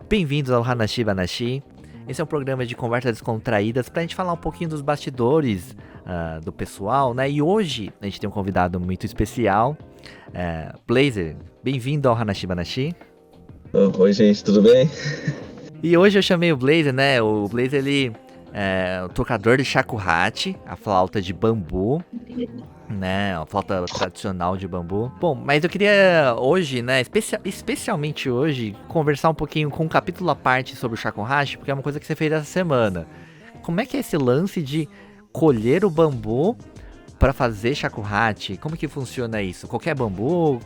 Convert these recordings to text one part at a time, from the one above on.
Bem-vindos ao Hanashi Banashi. Esse é um programa de conversas descontraídas pra gente falar um pouquinho dos bastidores do pessoal, né? E hoje a gente tem um convidado muito especial, Blazer. Bem-vindo ao Hanashi Banashi. Oi, gente, tudo bem? E hoje eu chamei o Blazer, né? O Blazer, ele é o tocador de shakuhachi, a flauta de bambu, né? A flauta tradicional de bambu. Bom, mas eu queria hoje, né? Especialmente hoje, conversar um pouquinho com um capítulo à parte sobre o shakuhachi, porque é uma coisa que você fez essa semana. Como é que é esse lance de colher o bambu para fazer shakuhachi? Como que funciona isso? Qualquer bambu?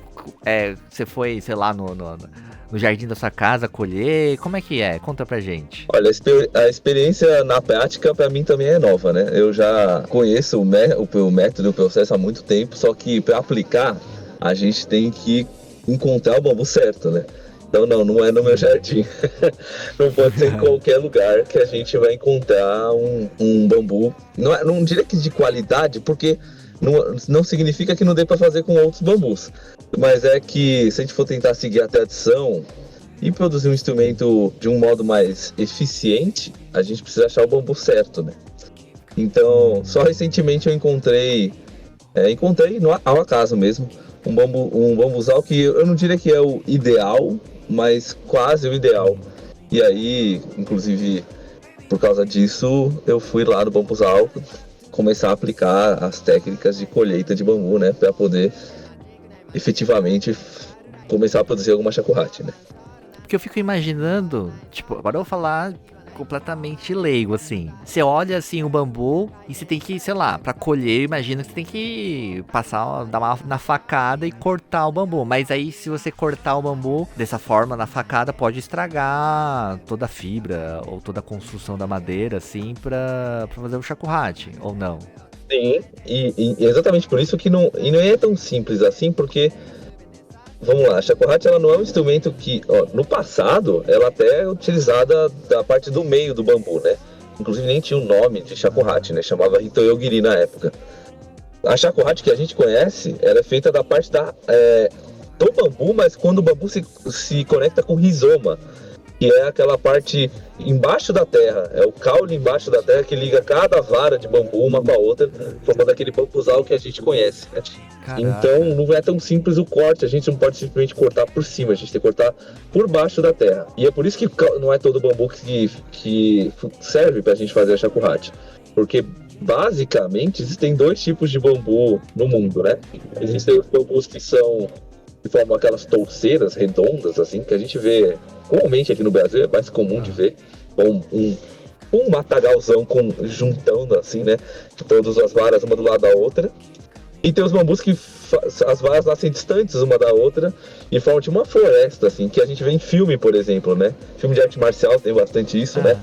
Você foi, sei lá, no jardim da sua casa colher? Como é que é? Conta pra gente. Olha, a experiência na prática para mim também é nova, né? Eu já conheço o método, o processo há muito tempo, só que para aplicar a gente tem que encontrar o bambu certo, né? Então não é no meu jardim. Não pode ser em qualquer lugar que a gente vai encontrar um bambu. Não diria que de qualidade, porque não significa que não dê para fazer com outros bambus. Mas é que se a gente for tentar seguir a tradição e produzir um instrumento de um modo mais eficiente, a gente precisa achar o bambu certo, né? Então, só recentemente eu encontrei ao acaso mesmo, um bambuzal que eu não diria que é o ideal, mas quase o ideal. E aí, inclusive, por causa disso, eu fui lá no bambuzal começar a aplicar as técnicas de colheita de bambu, né? Para poder efetivamente começar a produzir alguma shakuhachi, né? Porque eu fico imaginando, tipo, agora eu vou falar completamente leigo, assim. Você olha, assim, o bambu e você tem que, sei lá, pra colher, imagina que você tem que dar uma na facada e cortar o bambu. Mas aí, se você cortar o bambu dessa forma, na facada, pode estragar toda a fibra ou toda a construção da madeira, assim, pra fazer o shakuhachi, ou não? Sim, e exatamente por isso que não é tão simples assim, porque vamos lá, a shakuhachi ela não é um instrumento que, no passado, ela até é utilizada da parte do meio do bambu, né? Inclusive nem tinha o nome de shakuhachi, né? Chamava hitoyogiri na época. A shakuhachi que a gente conhece, ela é feita da parte do bambu, mas quando o bambu se conecta com o rizoma, que é aquela parte embaixo da terra, é o caule embaixo da terra que liga cada vara de bambu uma com a outra, formando aquele bambuzal que a gente conhece, né? Então não é tão simples o corte, a gente não pode simplesmente cortar por cima, a gente tem que cortar por baixo da terra. E é por isso que não é todo bambu que serve pra gente fazer a shakuhachi, porque basicamente existem dois tipos de bambu no mundo, né? Existem os bambus que formam aquelas touceiras redondas, assim, que a gente vê comumente aqui no Brasil, é mais comum de ver, um matagalzão juntando, assim, né? Todas as varas uma do lado da outra. E tem os bambus que as varas nascem distantes uma da outra e formam tipo uma floresta, assim, que a gente vê em filme, por exemplo, né? Filme de arte marcial tem bastante isso, né?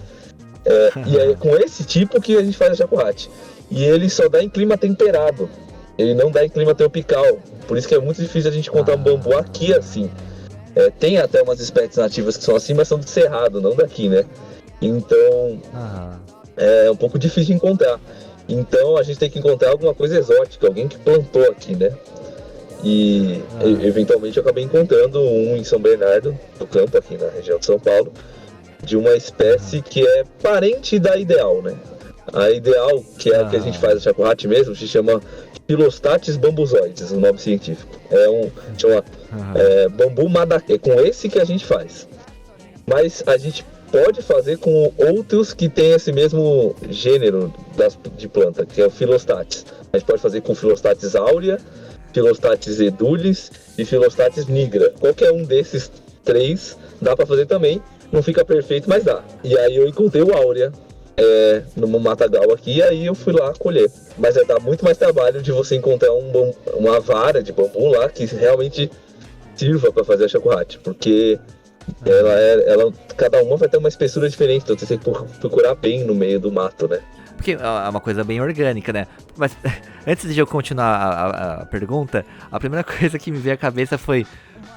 E é com esse tipo que a gente faz a shakuhachi. E ele só dá em clima temperado. Ele não dá em clima tropical. Por isso que é muito difícil a gente encontrar um bambu aqui assim. Tem até umas espécies nativas que são assim, mas são do cerrado, não daqui, né? Então é um pouco difícil de encontrar. Então a gente tem que encontrar alguma coisa exótica, alguém que plantou aqui, né? E eventualmente eu acabei encontrando um em São Bernardo, do Campo, aqui na região de São Paulo, de uma espécie que é parente da ideal, né? A ideal, que é a que a gente faz a shakuhachi mesmo, se chama Pilostates bambuzoides, o nome científico. Chama bambu madake, é com esse que a gente faz. Mas a gente pode fazer com outros que têm esse mesmo gênero de planta, que é o Philostates. A gente pode fazer com Philostates aurea, Philostates edulis e Philostates nigra. Qualquer um desses três dá para fazer também. Não fica perfeito, mas dá. E aí eu encontrei o aurea no matagal aqui, e aí eu fui lá colher. Mas dá muito mais trabalho de você encontrar uma vara de bambu lá que realmente sirva para fazer a shakuhachi, porque cada uma vai ter uma espessura diferente, então você tem que procurar bem no meio do mato, né? Porque é uma coisa bem orgânica, né? Mas antes de eu continuar a pergunta, a primeira coisa que me veio à cabeça foi,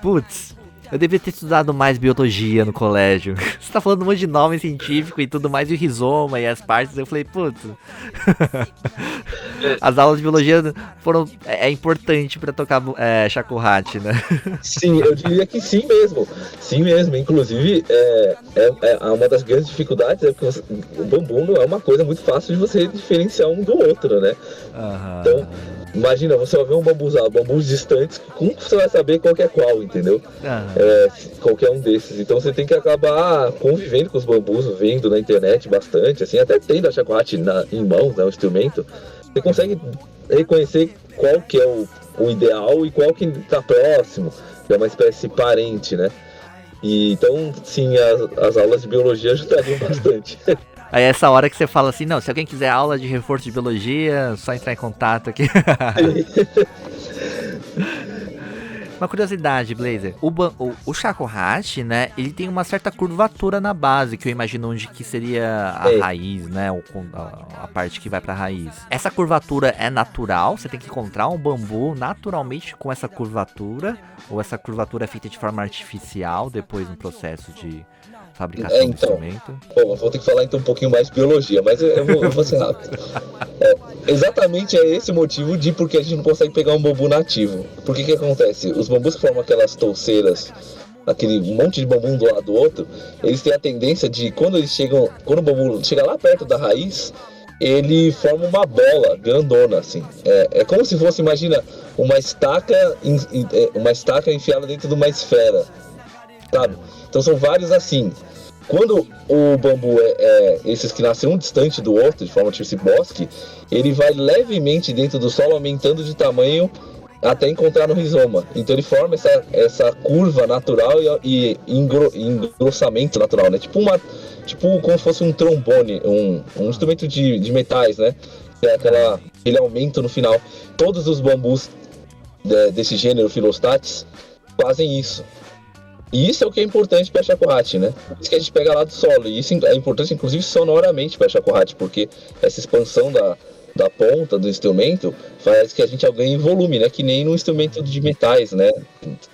putz, Eu devia ter estudado mais biologia no colégio. Você tá falando um monte de nome científico e tudo mais, e o rizoma e as partes. Eu falei, putz. As aulas de biologia foram. É importante pra tocar shakuhachi, né? Sim, eu diria que sim mesmo. Sim mesmo. Inclusive, uma das grandes dificuldades é que o bambu não é uma coisa muito fácil de você diferenciar um do outro, né? Aham. Então, imagina, você vai ver um bambuzal, bambus distantes, como você vai saber qual que é qual, entendeu? Qualquer um desses. Então você tem que acabar convivendo com os bambus, vendo na internet bastante, assim, até tendo a shakuhachi em mãos, né, o instrumento, você consegue reconhecer qual que é o ideal e qual que está próximo, que é uma espécie parente, né? E, então, sim, as aulas de biologia ajudariam bastante. Aí é essa hora que você fala assim, não, se alguém quiser aula de reforço de biologia, só entrar em contato aqui. Uma curiosidade, Blazer, o shakuhachi, né, ele tem uma certa curvatura na base, que eu imagino onde que seria a raiz, né, a parte que vai pra raiz. Essa curvatura é natural? Você tem que encontrar um bambu naturalmente com essa curvatura? Ou essa curvatura é feita de forma artificial depois no processo de fabricação do instrumento? Bom, eu vou ter que falar então um pouquinho mais de biologia, mas eu vou ser rápido. Exatamente esse o motivo de porque a gente não consegue pegar um bambu nativo. Por que acontece? Os bambus que formam aquelas touceiras, aquele monte de bambu um do lado do outro, eles têm a tendência de, quando o bambu chega lá perto da raiz, ele forma uma bola grandona, assim. É como se fosse, imagina, uma estaca enfiada dentro de uma esfera, sabe? Então são vários assim. Quando o bambu esses que nascem um distante do outro, de forma tipo esse bosque, ele vai levemente dentro do solo, aumentando de tamanho até encontrar no rizoma. Então ele forma essa curva natural e engrossamento natural, né? Tipo como se fosse um trombone, um instrumento de metais, né? Que é aquele aumento no final. Todos os bambus desse gênero Phyllostachys fazem isso. E isso é o que é importante para a shakuhachi, né? Isso que a gente pega lá do solo. E isso é importante, inclusive, sonoramente para a shakuhachi, porque essa expansão da ponta do instrumento faz que a gente ganhe volume, né? Que nem no instrumento de metais, né?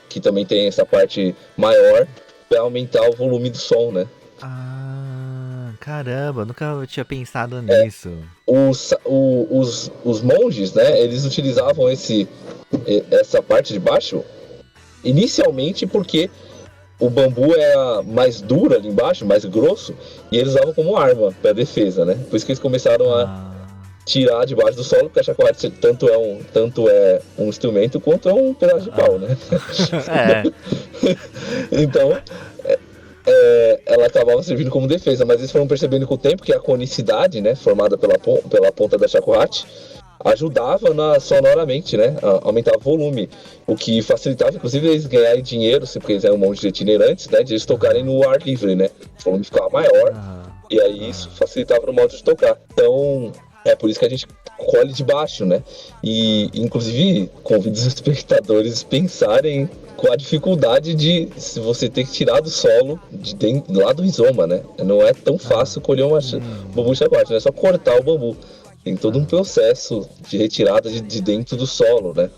Que também tem essa parte maior para aumentar o volume do som, né? Ah, caramba, nunca tinha pensado nisso. Os monges, né? Eles utilizavam essa parte de baixo inicialmente porque o bambu era mais duro ali embaixo, mais grosso, e eles usavam como arma para defesa, né? Por isso que eles começaram a tirar debaixo do solo, porque a shakuhachi tanto é um instrumento quanto é um pedaço de pau, né? Então, ela acabava servindo como defesa, mas eles foram percebendo com o tempo que a conicidade, né, formada pela ponta da shakuhachi, ajudava sonoramente, né, a aumentar o volume, o que facilitava, inclusive, eles ganharem dinheiro, porque eles eram um monte de itinerantes, né, de eles tocarem no ar livre, né, o volume ficava maior, e aí isso facilitava no modo de tocar. Então, é por isso que a gente colhe de baixo, né, e inclusive convido os espectadores a pensarem com a dificuldade de se você ter que tirar do solo lá do rizoma, né, não é tão fácil colher bambu shakuhachi, não é só cortar o bambu. Tem todo um processo de retirada de dentro do solo, né?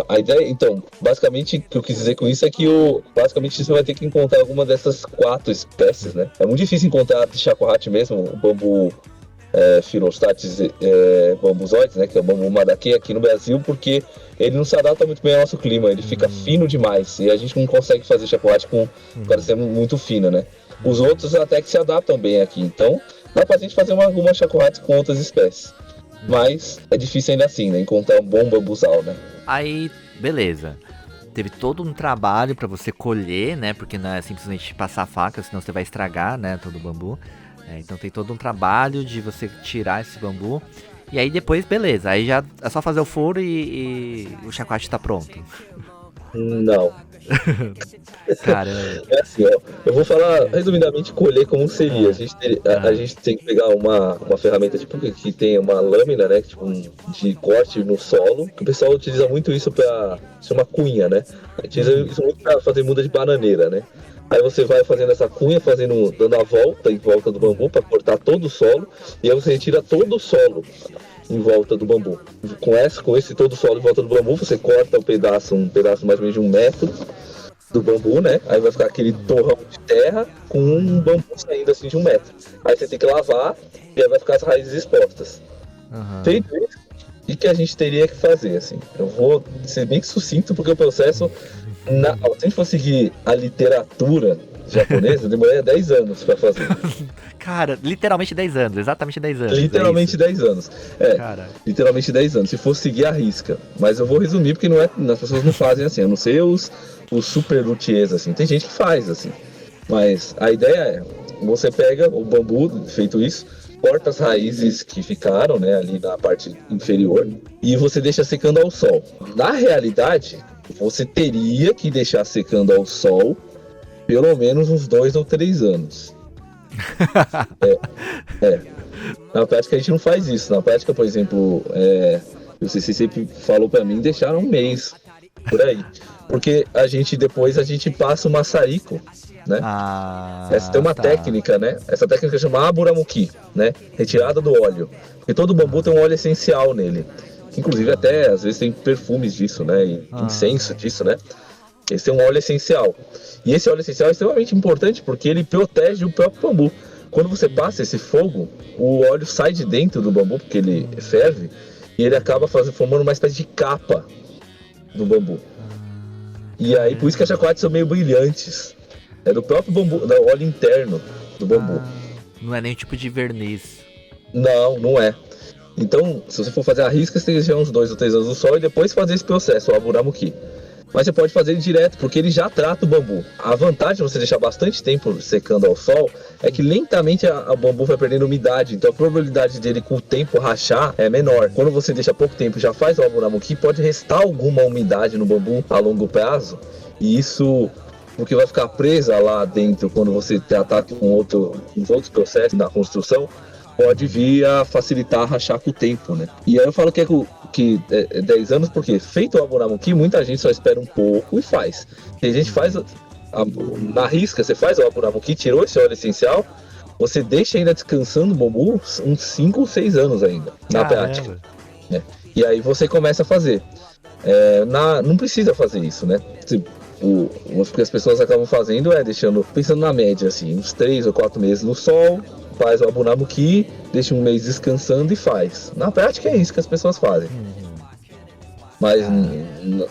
A ideia, então, basicamente, o que eu quis dizer com isso é que basicamente você vai ter que encontrar alguma dessas 4 espécies, né? É muito difícil encontrar de shakuhachi mesmo, o bambu Phyllostachys bambuzoides, né? Que é o bambu madake aqui no Brasil, porque ele não se adapta muito bem ao nosso clima, ele fica fino demais, e a gente não consegue fazer shakuhachi parecendo muito fino, né? Os outros até que se adaptam bem aqui, então dá pra gente fazer alguma shakuhachi com outras espécies. Mas é difícil ainda assim, né? Encontrar um bom bambuzal, né? Aí, beleza. Teve todo um trabalho pra você colher, né? Porque não é simplesmente passar a faca, senão você vai estragar, né? Todo o bambu. Então tem todo um trabalho de você tirar esse bambu. E aí depois, beleza. Aí já é só fazer o furo e o shakuhachi tá pronto. Não. Caramba. É assim, ó, eu vou falar resumidamente colher como seria. A gente tem que pegar uma ferramenta tipo que tem uma lâmina, né, tipo de corte no solo, que o pessoal utiliza muito isso para chama cunha, né? A gente utiliza isso muito para fazer muda de bananeira, né? Aí você vai fazendo essa cunha, dando a volta em volta do bambu para cortar todo o solo, e aí você retira todo o solo em volta do bambu. Com esse todo o solo em volta do bambu, você corta um pedaço mais ou menos de 1 metro, do bambu, né? Aí vai ficar aquele torrão de terra com um bambu saindo assim de 1 metro. Aí você tem que lavar e aí vai ficar as raízes expostas. Feito isso, o que a gente teria que fazer, assim? Eu vou ser bem sucinto porque o processo, se a gente for seguir a literatura japonesa, demoraria 10 anos para fazer. Cara, literalmente 10 anos, exatamente 10 anos. Literalmente 10 anos. Cara. Literalmente 10 anos, se for seguir a risca. Mas eu vou resumir porque as pessoas não fazem assim, a não ser os super luthiers, assim. Tem gente que faz, assim. Mas a ideia é, você pega o bambu, feito isso, corta as raízes que ficaram, né, ali na parte inferior, e você deixa secando ao sol. Na realidade, você teria que deixar secando ao sol pelo menos uns 2 ou 3 anos. Na prática a gente não faz isso. Na prática, por exemplo, o CC sempre falou pra mim deixar 1 mês por aí. Porque depois a gente passa o maçarico, né? Essa tem uma técnica, né? Essa técnica chama aburamuki, né? Retirada do óleo. Porque todo bambu tem um óleo essencial nele. Que, inclusive até às vezes tem perfumes disso, né? E incenso disso, né? Esse tem um óleo essencial. E esse óleo essencial é extremamente importante porque ele protege o próprio bambu. Quando você passa esse fogo, o óleo sai de dentro do bambu, porque ele ferve, e ele acaba formando uma espécie de capa no bambu. E aí, por isso que as chacolates são meio brilhantes. É do próprio bambu, do óleo interno do bambu. Não é nem tipo de verniz. Não é. Então, se você for fazer a risca, você tem que deixar uns 2 ou 3 anos no sol e depois fazer esse processo, o aburamuki. Mas você pode fazer ele direto, porque ele já trata o bambu. A vantagem de você deixar bastante tempo secando ao sol é que lentamente o bambu vai perdendo umidade, então a probabilidade dele com o tempo rachar é menor. Quando você deixa pouco tempo e já faz o aburamuki, pode restar alguma umidade no bambu a longo prazo, e isso, porque vai ficar presa lá dentro quando você tratar com os outros processos na construção, pode vir a facilitar rachar com o tempo, né? E aí eu falo que é 10 anos, porque feito o aburamuki, muita gente só espera um pouco e faz. Tem gente que faz na risca, você faz o aburamuki, tirou esse óleo essencial, você deixa ainda descansando o bambu uns 5 ou 6 anos ainda, na prática. Né? E aí você começa a fazer. Não precisa fazer isso, né? O que as pessoas acabam fazendo é pensando na média, assim, uns 3 ou 4 meses no sol, faz o aburamuki, deixa 1 mês descansando e faz. Na prática é isso que as pessoas fazem. Mas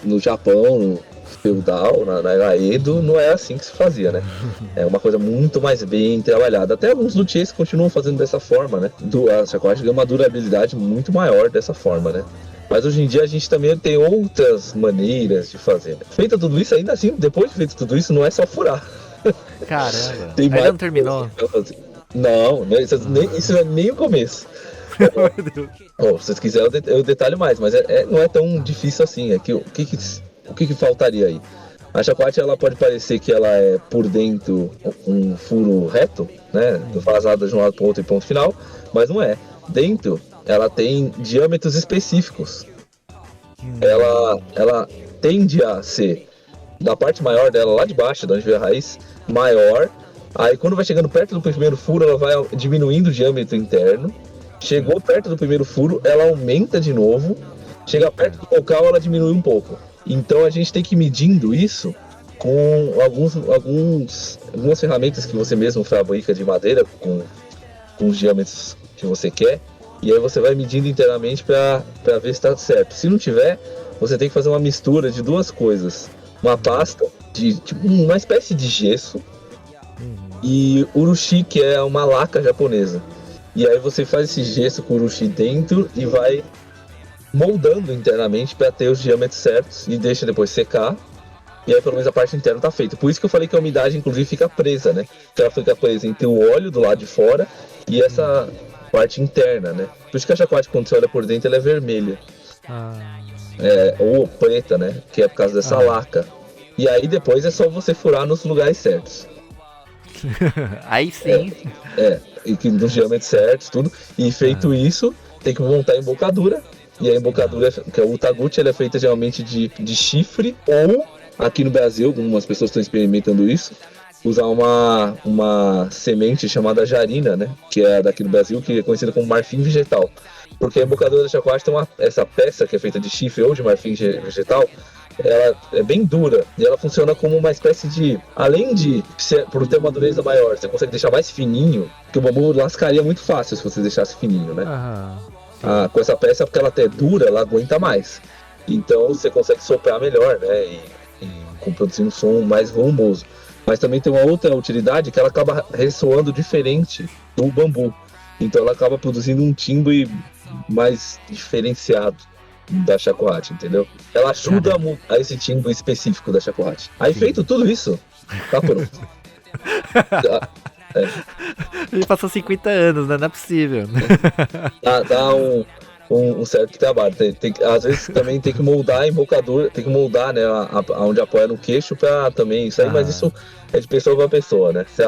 no Japão, no feudal, na era Edo, não é assim que se fazia, né? É uma coisa muito mais bem trabalhada. Até alguns luthiers continuam fazendo dessa forma, né? A chocolate ganha uma durabilidade muito maior dessa forma, né? Mas hoje em dia a gente também tem outras maneiras de fazer. Né? Feito tudo isso, ainda assim, depois de feito tudo isso, não é só furar. Caramba, ainda não terminou. Não, isso não é nem o começo. Se vocês quiserem eu detalho mais, mas não é tão difícil assim. O que faltaria aí? A chocolate ela pode parecer que ela é por dentro um furo reto, né? Vazada de um lado para o outro e ponto final, mas não é. Dentro ela tem diâmetros específicos. Ela tende a ser, da parte maior dela, lá de baixo, de onde vem a raiz, maior. Aí quando vai chegando perto do primeiro furo, ela vai diminuindo o diâmetro interno. Chegou perto do primeiro furo, ela aumenta de novo. Chega perto do bocal, ela diminui um pouco. Então a gente tem que ir medindo isso com algumas ferramentas que você mesmo fabrica de madeira, com os diâmetros que você quer. E aí você vai medindo inteiramente para ver se está certo. Se não tiver, você tem que fazer uma mistura de 2 coisas. Uma pasta, tipo uma espécie de gesso, e urushi, que é uma laca japonesa. E aí você faz esse gesso com urushi dentro e vai moldando internamente para ter os diâmetros certos e deixa depois secar. E aí pelo menos a parte interna tá feita. Por isso que eu falei que a umidade inclusive fica presa, né? Que ela fica presa entre o óleo do lado de fora e essa parte interna, né? Por isso que a chocolate, quando você olha por dentro, ela é vermelha. Ou preta, né? Que é por causa dessa laca. E aí depois é só você furar nos lugares certos. Aí sim. E nos diâmetros certos, tudo. E feito isso, tem que montar a embocadura. E a embocadura, que é o utaguchi, ela é feita geralmente de chifre, ou, aqui no Brasil, algumas pessoas estão experimentando isso, usar uma semente chamada jarina, né? Que é daqui do Brasil, que é conhecida como marfim vegetal. Porque a embocadura da chocolate tem essa peça que é feita de chifre ou de marfim vegetal, ela é bem dura e ela funciona como uma espécie de, além de por ter uma dureza maior, você consegue deixar mais fininho, porque o bambu lascaria muito fácil se você deixasse fininho, né? Com essa peça, porque ela até é dura, ela aguenta mais. Então você consegue soprar melhor, né? E produzir um som mais volumoso. Mas também tem uma outra utilidade que ela acaba ressoando diferente do bambu. Então ela acaba produzindo um timbre mais diferenciado da shakuhachi, entendeu? Ela ajuda a esse timbre específico da shakuhachi. Aí feito tudo isso, tá pronto. Ele passou 50 anos, né? Não é possível. Dá um certo trabalho. Às vezes também tem que moldar a embocadura, tem que moldar, né, onde apoia no queixo pra também isso aí, mas isso é de pessoa pra pessoa, né? Você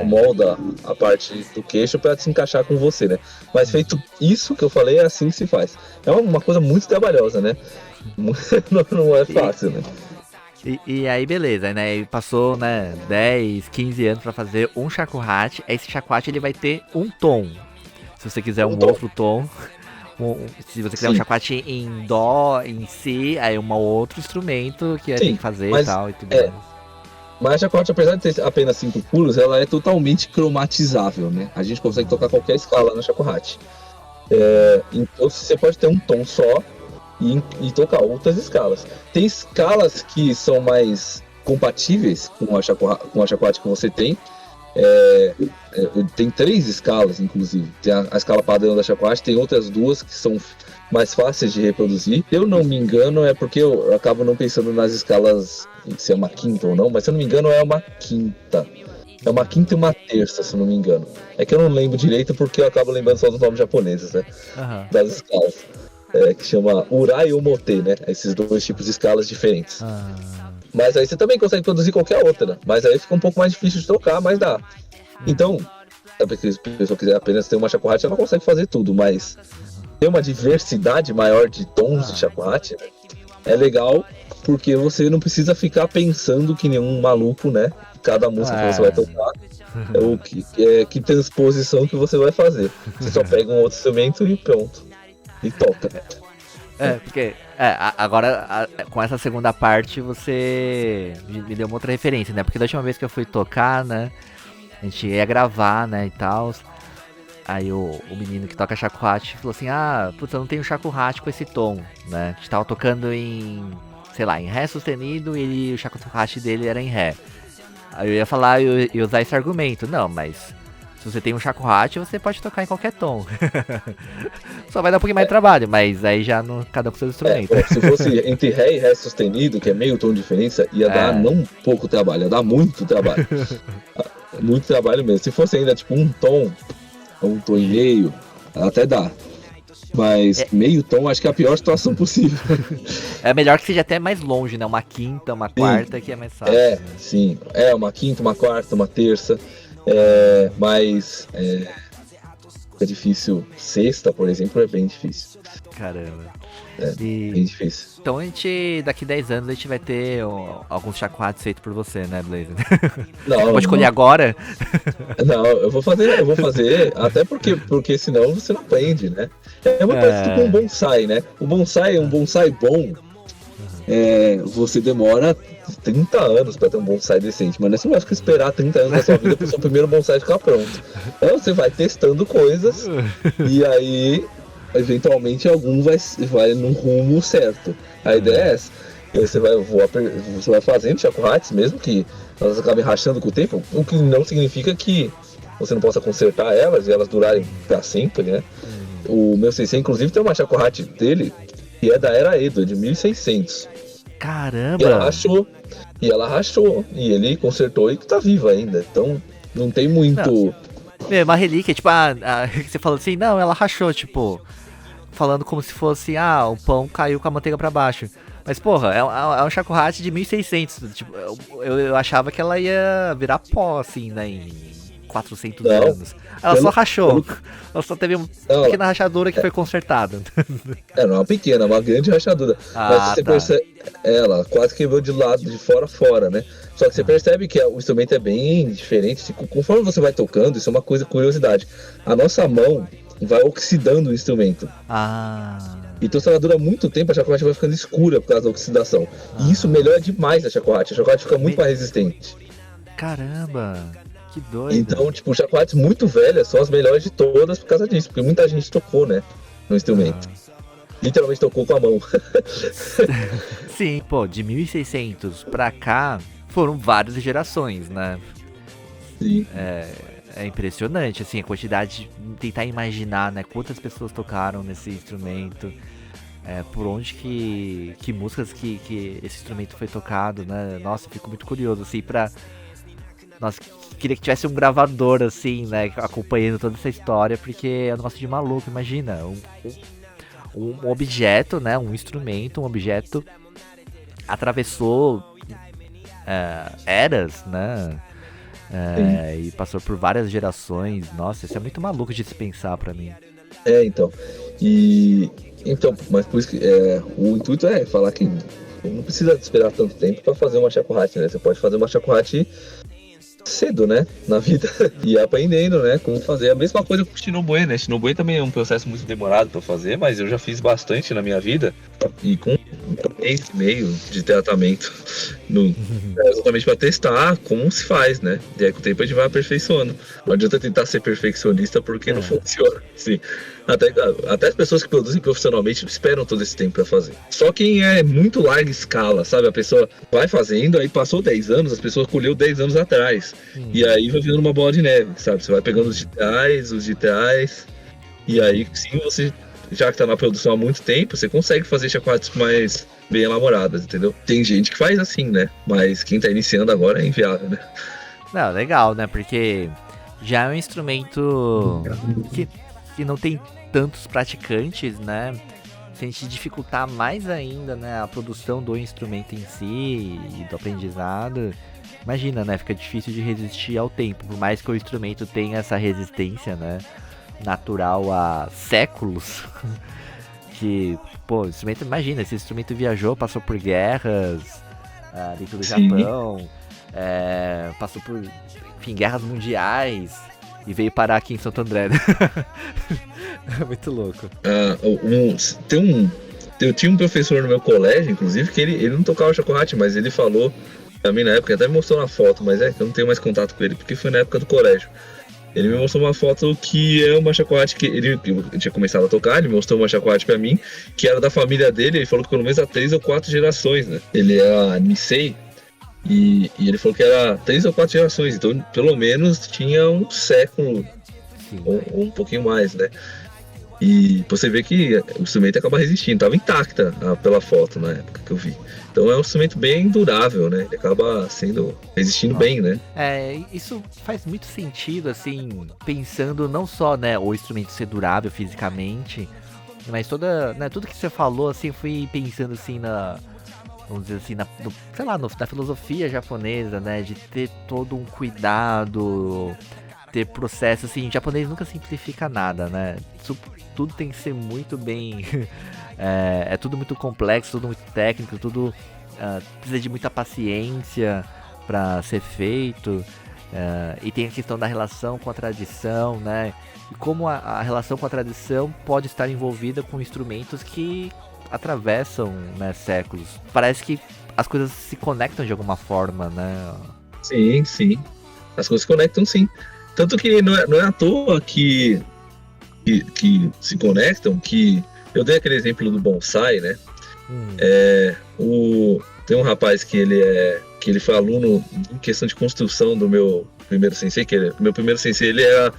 molda a parte do queixo pra se encaixar com você, né? Mas feito isso que eu falei, é assim que se faz. É uma coisa muito trabalhosa, né? Não é fácil, né? E aí, beleza, né? Ele passou, né, 10, 15 anos pra fazer um shakuhachi. Esse shakuhachi, ele vai ter um tom. Se você quiser um outro tom. Se você quiser um shakuhachi em dó, em si, aí um outro instrumento que tem que fazer e tal. E tudo mais. Mas a shakuhachi, apesar de ter apenas 5 pulos, ela é totalmente cromatizável, né? A gente consegue tocar qualquer escala na shakuhachi. Então você pode ter um tom só e tocar outras escalas. Tem escalas que são mais compatíveis com a shakuhachi que você tem. Tem 3 escalas, inclusive. Tem a escala padrão da shakuhachi, tem outras 2 que são mais fáceis de reproduzir. Se eu não me engano, é porque eu acabo não pensando nas escalas se é uma quinta ou não, mas se eu não me engano é uma quinta. É uma quinta e uma terça, se eu não me engano. É que eu não lembro direito porque eu acabo lembrando só dos nomes japoneses, né? Das escalas. Que chama Urai ou Mote, né? Esses 2 tipos de escalas diferentes. Mas aí você também consegue produzir qualquer outra, né? Mas aí fica um pouco mais difícil de tocar, mas dá. Então, se a pessoa quiser apenas ter uma shakuhachi, ela consegue fazer tudo, mas ter uma diversidade maior de tons de shakuhachi, né, é legal, porque você não precisa ficar pensando que nenhum maluco, né? Cada música que você vai tocar, que transposição que você vai fazer. Você só pega um outro instrumento e pronto. E toca. Porque agora com essa segunda parte você me deu uma outra referência, né? Porque da última vez que eu fui tocar, né? A gente ia gravar, né, e tal. Aí o menino que toca shakuhachi falou assim, putz, eu não tenho shakuhachi com esse tom, né? A gente tava tocando em, sei lá, em ré sustenido e o shakuhachi dele era em ré. Aí eu ia falar e usar esse argumento. Não, mas se você tem um shakuhachi, você pode tocar em qualquer tom. Só vai dar um pouquinho mais de trabalho, mas aí já cada um com seu instrumento. Se fosse entre ré e ré sustenido, que é meio tom de diferença, ia dar não pouco trabalho, ia dar muito trabalho. Muito trabalho mesmo. Se fosse ainda tipo um tom e meio, até dá. Mas meio tom acho que é a pior situação possível. É melhor que seja até mais longe, né? Uma quinta, uma quarta, que é mais fácil. Sim. Uma quinta, uma quarta, uma terça. Mas é difícil. Sexta, por exemplo, é bem difícil. Caramba. Bem difícil. Então daqui 10 anos a gente vai ter alguns shakuhachis feitos por você, né, Blazer? Não, pode escolher agora? Não, eu vou fazer, até porque senão você não aprende, né? É uma coisa tipo um bonsai, né? Um bonsai bom, você demora 30 anos pra ter um bonsai decente, mas você não vai ficar esperar 30 anos da sua vida pro seu primeiro bonsai ficar pronto. Então você vai testando coisas e aí eventualmente algum vai no rumo certo. A ideia é essa. Você vai fazendo shakuhachi, mesmo que elas acabem rachando com o tempo, o que não significa que você não possa consertar elas e elas durarem para sempre, né? O meu sensei, inclusive, tem uma shakuhachi dele que é da Era Edo, de 1600. Caramba! E ela rachou, e ele consertou e tá viva ainda. Então, não tem muito... É uma relíquia, tipo, você falou assim, não, ela rachou, tipo... Falando como se fosse, o pão caiu com a manteiga pra baixo. Mas, porra, é um shakuhachi de 1600. Tipo, eu achava que ela ia virar pó, assim, né, em 400 anos. Ela só rachou. Ela só teve uma pequena rachadura que foi consertada. Não é uma pequena, é uma grande rachadura. Mas você percebe, ela quase quebrou de lado, de fora a fora, né? Só que você percebe que o instrumento é bem diferente. Conforme você vai tocando, isso é uma curiosidade. A nossa mão vai oxidando o instrumento. Então se ela dura muito tempo, a shakuhachi vai ficando escura por causa da oxidação. E isso melhora demais a shakuhachi. A shakuhachi fica muito mais resistente. Caramba, que doido. Então, tipo, shakuhachis muito velhas são as melhores de todas por causa disso. Porque muita gente tocou, né, no instrumento. Literalmente tocou com a mão. Sim, pô, de 1600 pra cá foram várias gerações, né? Sim. É impressionante, assim, a quantidade, tentar imaginar, né, quantas pessoas tocaram nesse instrumento, por onde que músicas que esse instrumento foi tocado, né? Nossa, eu fico muito curioso, assim, Nossa, queria que tivesse um gravador, assim, né, acompanhando toda essa história, porque é um negócio de maluco, imagina, um objeto, né, um instrumento, um objeto atravessou eras, né? E passou por várias gerações. Nossa, isso é muito maluco de se pensar pra mim. Então. Mas por isso que o intuito é falar que não precisa esperar tanto tempo pra fazer uma shakuhachi, né? Você pode fazer uma shakuhachi cedo, né, na vida, e aprendendo, né, como fazer. A mesma coisa com o shinobué, né? Shinobué também é um processo muito demorado para fazer, mas eu já fiz bastante na minha vida, e com um mês e meio de tratamento exatamente para testar como se faz, né? E aí com o tempo a gente vai aperfeiçoando. Não adianta tentar ser perfeccionista porque não funciona. Sim. Até as pessoas que produzem profissionalmente esperam todo esse tempo para fazer. Só quem é muito larga escala, sabe? A pessoa vai fazendo, aí passou 10 anos, as pessoas colheu 10 anos atrás. E aí vai virando uma bola de neve, sabe? Você vai pegando os de trás, e aí sim você, já que tá na produção há muito tempo, você consegue fazer shakuhachis mais bem elaboradas, entendeu? Tem gente que faz assim, né? Mas quem tá iniciando agora é inviável, né? Não, legal, né? Porque já é um instrumento que não tem tantos praticantes, né? Se a gente dificultar mais ainda, né, a produção do instrumento em si e do aprendizado, imagina, né? Fica difícil de resistir ao tempo, por mais que o instrumento tenha essa resistência, né, natural há séculos. Que, pô, o instrumento, imagina, esse instrumento viajou, passou por guerras dentro do Japão, passou por, enfim, guerras mundiais e veio parar aqui em Santo André, né? É muito louco. Eu tinha um professor no meu colégio, inclusive, que ele não tocava shakuhachi, mas ele falou pra mim na época, até me mostrou na foto, mas que eu não tenho mais contato com ele, porque foi na época do colégio. Ele me mostrou uma foto que é uma shakuhachi que ele tinha começado a tocar, ele mostrou uma shakuhachi pra mim, que era da família dele, ele falou que pelo menos há 3 ou 4 gerações, né? Ele é Nisei, e ele falou que era 3 ou 4 gerações, então pelo menos tinha um século, ou um pouquinho mais, né? E você vê que o instrumento acaba resistindo, estava intacta pela foto na época que eu vi. Então é um instrumento bem durável, né? Ele acaba resistindo bem, né? Isso faz muito sentido, assim, pensando não só, né, o instrumento ser durável fisicamente, mas tudo que você falou, assim, eu fui pensando, assim, vamos dizer assim, na filosofia japonesa, né, de ter todo um cuidado, ter processo, assim, japonês nunca simplifica nada, né? Tudo tem que ser muito bem, é tudo muito complexo, tudo muito técnico, tudo precisa de muita paciência para ser feito, e tem a questão da relação com a tradição, né? E como a relação com a tradição pode estar envolvida com instrumentos que atravessam, né, séculos. Parece que as coisas se conectam de alguma forma, né? Sim, sim. As coisas se conectam, sim. Tanto que não é à toa que se conectam, que eu dei aquele exemplo do bonsai, né? Tem um rapaz que ele foi aluno em questão de construção do meu primeiro sensei, meu primeiro sensei, ele era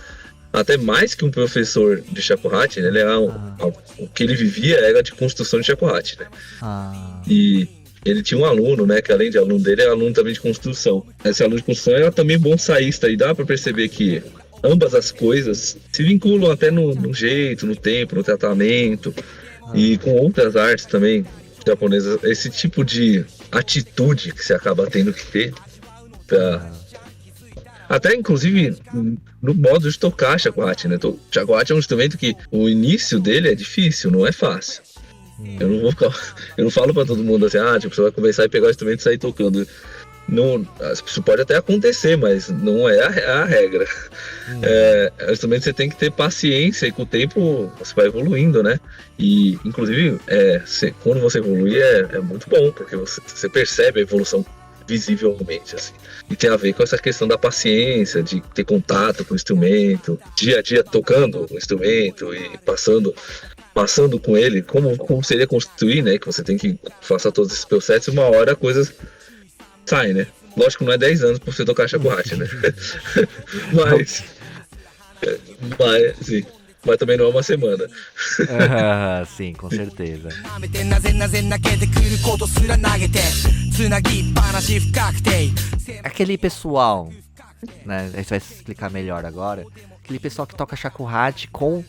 até mais que um professor de shakuhachi, né? Ele era o que ele vivia era de construção de shakuhachi, né? E ele tinha um aluno, né, que além de aluno dele, era aluno também de construção. Esse aluno de construção era também bonsaísta, e dá para perceber que ambas as coisas se vinculam até no jeito, no tempo, no tratamento, e com outras artes também japonesas. Esse tipo de atitude que você acaba tendo que ter até inclusive no modo de tocar shakuhachi, né? Shakuhachi é um instrumento que o início dele é difícil, não é fácil. Eu não falo pra todo mundo assim, tipo, você vai começar a pegar o instrumento e sair tocando. Não, isso pode até acontecer, mas não é a regra. É um instrumento que você tem que ter paciência e com o tempo você vai evoluindo, né? E, inclusive, quando você evolui é muito bom, porque você percebe a evolução visivelmente, assim. E tem a ver com essa questão da paciência, de ter contato com o instrumento, dia a dia tocando o instrumento e passando com ele, como seria construir, né? Que você tem que fazer todos esses processos e uma hora a coisa sai, né? Lógico que não é 10 anos pra você tocar shakuhachi, né? sim. Mas também não é uma semana. Sim, com certeza. Aquele pessoal, né? Aí você vai explicar melhor agora. Aquele pessoal que toca shakuhachi como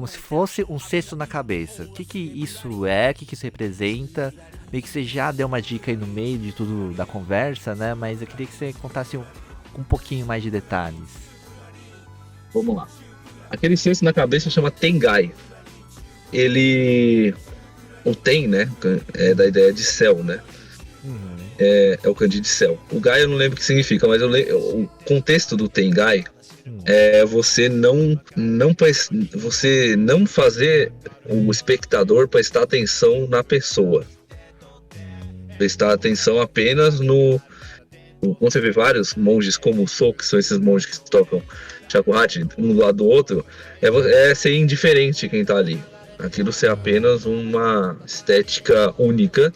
se fosse um cesto na cabeça. O que isso é? O que isso representa? Meio que você já deu uma dica aí no meio de tudo da conversa, né? Mas eu queria que você contasse um pouquinho mais de detalhes. Vamos lá. Aquele cesto na cabeça chama Tengai. O Ten, né? É da ideia de céu, né? É o kanji de céu. O Gai eu não lembro o que significa, mas o contexto do Tengai é você não fazer o espectador prestar atenção na pessoa. Prestar atenção apenas no... Quando você vê vários monges como o Sou, que são esses monges que tocam shakuhachi um do lado do outro, é ser indiferente quem tá ali. Aquilo ser apenas uma estética única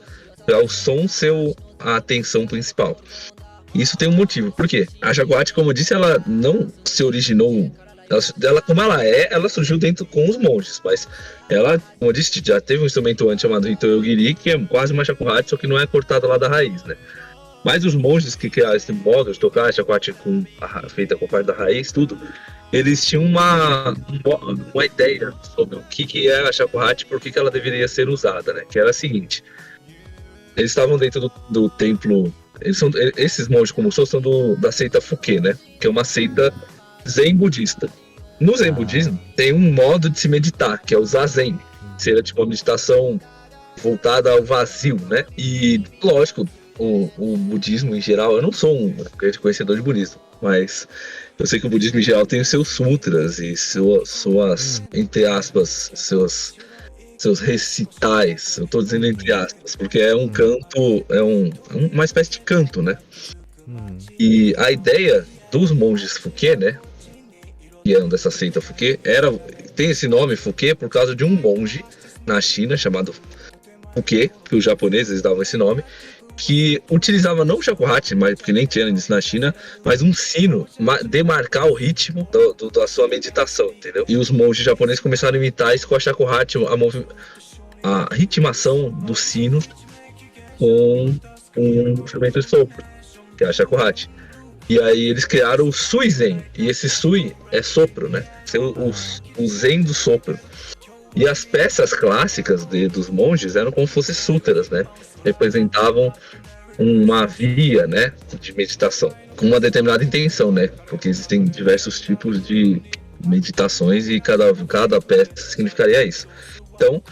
para o som ser a atenção principal. Isso tem um motivo. Por quê? A shakuhachi, como eu disse, ela não se originou... Ela como ela surgiu dentro com os monges, mas ela, como eu disse, já teve um instrumento antes chamado Hitoyogiri, que é quase uma shakuhachi, só que não é cortada lá da raiz, né? Mas os monges que criaram esse modo de tocar shakuhachi feita com parte da raiz, tudo, eles tinham uma ideia sobre o que era a shakuhachi e por que ela deveria ser usada, né? Que era a seguinte: eles estavam dentro do templo, esses monges como são da seita Fuke, né? Que é uma seita zen budista. No zen budismo tem um modo de se meditar, que é o zazen, que seria tipo uma meditação voltada ao vazio, né? E lógico, o budismo em geral, eu não sou um grande conhecedor de budismo, mas eu sei que o budismo em geral tem os seus sutras e suas entre aspas, seus recitais. Eu tô dizendo entre aspas, porque é um canto, uma espécie de canto, né? E a ideia dos monges Fuke, né? Que eram dessa seita Fuke, tem esse nome Fuke por causa de um monge na China chamado Fuke, que os japoneses davam esse nome, que utilizava não o shakuhachi, porque nem tinha isso na China, mas um sino, demarcar o ritmo da sua meditação, entendeu? E os monges japoneses começaram a imitar isso com a shakuhachi, a ritmação do sino com um instrumento de sopro, que é a shakuhachi. E aí eles criaram o Sui-zen, e esse Sui é sopro, né? O zen do sopro. E as peças clássicas dos monges eram como se fossem sutras, né? Representavam uma via, né, de meditação, com uma determinada intenção, né? Porque existem diversos tipos de meditações e cada peça significaria isso. Então,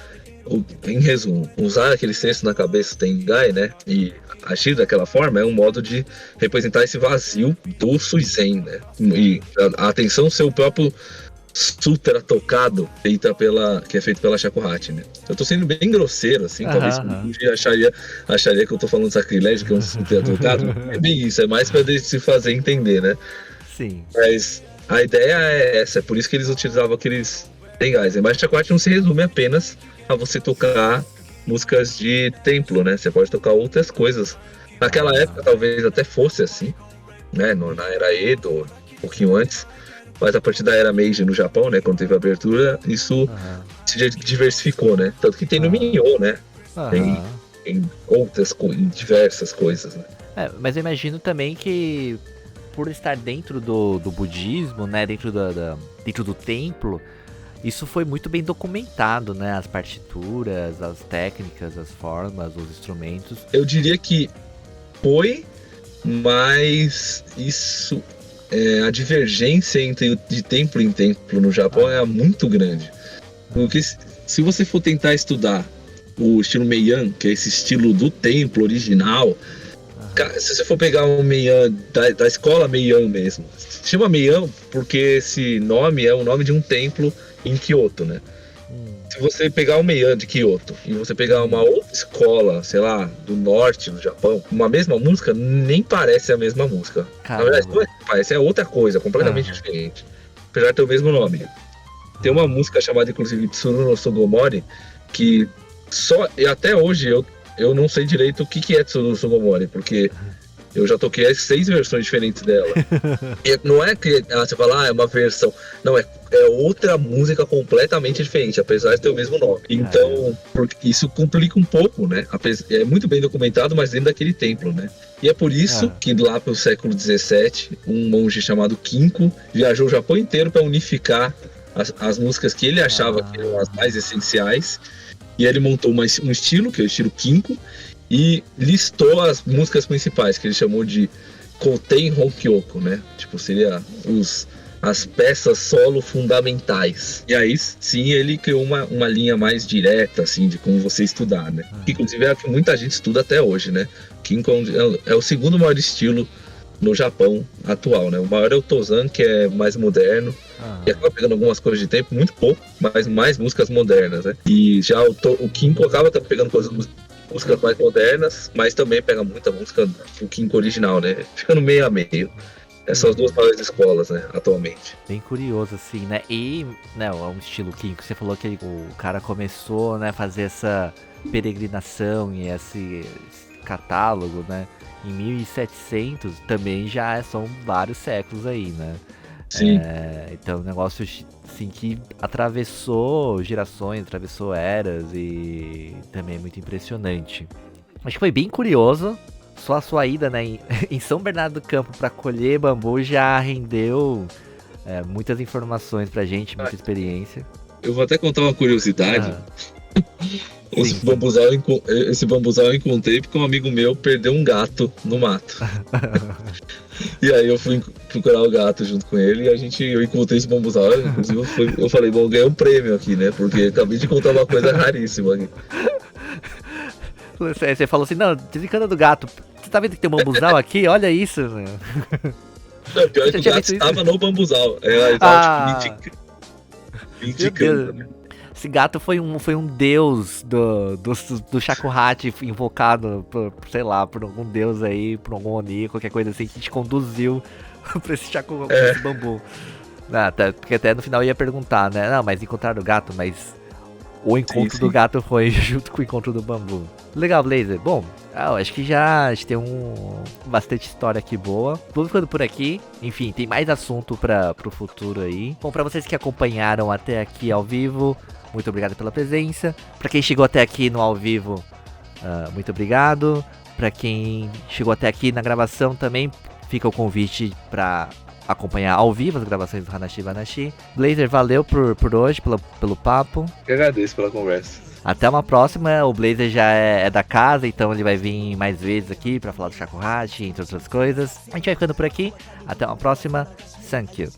em resumo, usar aquele cesto na cabeça Tengai, né, e agir daquela forma é um modo de representar esse vazio do Suizen, né? E a atenção ser o próprio sutra tocado, que é feito pela shakuhachi, né? Eu tô sendo bem grosseiro, assim, talvez acharia que eu tô falando sacrilégio, que é um sutra tocado. É bem isso, é mais pra se fazer entender, né? Sim. Mas a ideia é essa, é por isso que eles utilizavam aqueles tengais. Mas shakuhachi não se resume apenas a você tocar músicas de templo, né? Você pode tocar outras coisas. Naquela época talvez até fosse assim, né? Na era Edo, um pouquinho antes. Mas a partir da era Meiji no Japão, né, quando teve a abertura, isso se diversificou, né? Tanto que tem no Minho, né? Tem outras diversas coisas, né? Mas eu imagino também que por estar dentro do budismo, né, dentro do templo, isso foi muito bem documentado, né? As partituras, as técnicas, as formas, os instrumentos. Eu diria que foi, mas isso... a divergência de templo em templo no Japão é muito grande. Porque se você for tentar estudar o estilo Meian, que é esse estilo do templo original, Se você for pegar um Meian da escola Meian mesmo, se chama Meian porque esse nome é o nome de um templo em Kyoto, né? Se você pegar o Meian de Kyoto e você pegar uma outra escola, sei lá, do norte do Japão, uma mesma música, nem parece a mesma música. Caramba. Na verdade, não é que parece, é outra coisa, completamente diferente. Apesar de ter o mesmo nome. Tem uma música chamada, inclusive, Tsuru no Sugomori, que e até hoje eu não sei direito o que é Tsuru no Sugomori, porque eu já toquei as 6 versões diferentes dela. E não é que você fala, é uma versão. Não, é outra música completamente diferente, apesar de ter o mesmo nome. Então, isso complica um pouco, né? É muito bem documentado, mas dentro daquele templo, né? E é por isso que lá pelo século XVII, um monge chamado Kinko viajou o Japão inteiro para unificar as músicas que ele achava que eram as mais essenciais. E ele montou um estilo, que é o estilo Kinko, e listou as músicas principais, que ele chamou de Koten Honkyoko, né? Tipo, seria as peças solo fundamentais. E aí, sim, ele criou uma linha mais direta, assim, de como você estudar, né? Que, inclusive, é a que muita gente estuda até hoje, né? Kinko é o segundo maior estilo no Japão atual, né? O maior é o Tozan, que é mais moderno, e acaba pegando algumas coisas de tempo, muito pouco, mas mais músicas modernas, né? E já o Kinko acaba pegando músicas mais modernas, mas também pega muita música do Kinko original, né? Fica no meio a meio. Essas duas maiores escolas, né, atualmente. Bem curioso, assim, né? E, né, é um estilo Kinko. Você falou que o cara começou, né, fazer essa peregrinação e esse catálogo, né? Em 1700 também já são vários séculos aí, né? Sim. Então, um negócio assim que atravessou gerações, atravessou eras e também é muito impressionante. Acho que foi bem curioso. Só a sua ida, né, em São Bernardo do Campo para colher bambu já rendeu muitas informações pra gente, muita experiência. Eu vou até contar uma curiosidade. Esse bambuzal eu encontrei porque um amigo meu perdeu um gato no mato. E aí eu fui procurar o gato junto com ele e eu encontrei esse bambuzal. Inclusive eu falei, bom, eu ganhei um prêmio aqui, né? Porque acabei de contar uma coisa raríssima aqui. Você falou assim, não, desencana do gato. Você tá vendo que tem um bambuzal aqui? Olha isso, meu. Não, pior é que o gato estava no bambuzal. Ele tava tipo, me indicando, né? Esse gato foi um deus do Shakuhachi invocado por, sei lá, por algum deus aí, por algum Oni, qualquer coisa assim, que te conduziu pra esse esse bambu. Porque até no final eu ia perguntar, né? Não, mas encontraram o gato, mas o encontro do gato foi junto com o encontro do bambu. Legal, Blazer. Bom, acho que a gente tem bastante história aqui boa. Vamos ficando por aqui. Enfim, tem mais assunto pro futuro aí. Bom, pra vocês que acompanharam até aqui ao vivo, muito obrigado pela presença. Pra quem chegou até aqui no ao vivo, muito obrigado. Pra quem chegou até aqui na gravação também, fica o convite pra acompanhar ao vivo as gravações do Hanashi Banashi. Blazer, valeu por hoje, pelo papo. Eu agradeço pela conversa. Até uma próxima. O Blazer já é da casa, então ele vai vir mais vezes aqui pra falar do Shakuhachi, entre outras coisas. A gente vai ficando por aqui. Até uma próxima. Thank you.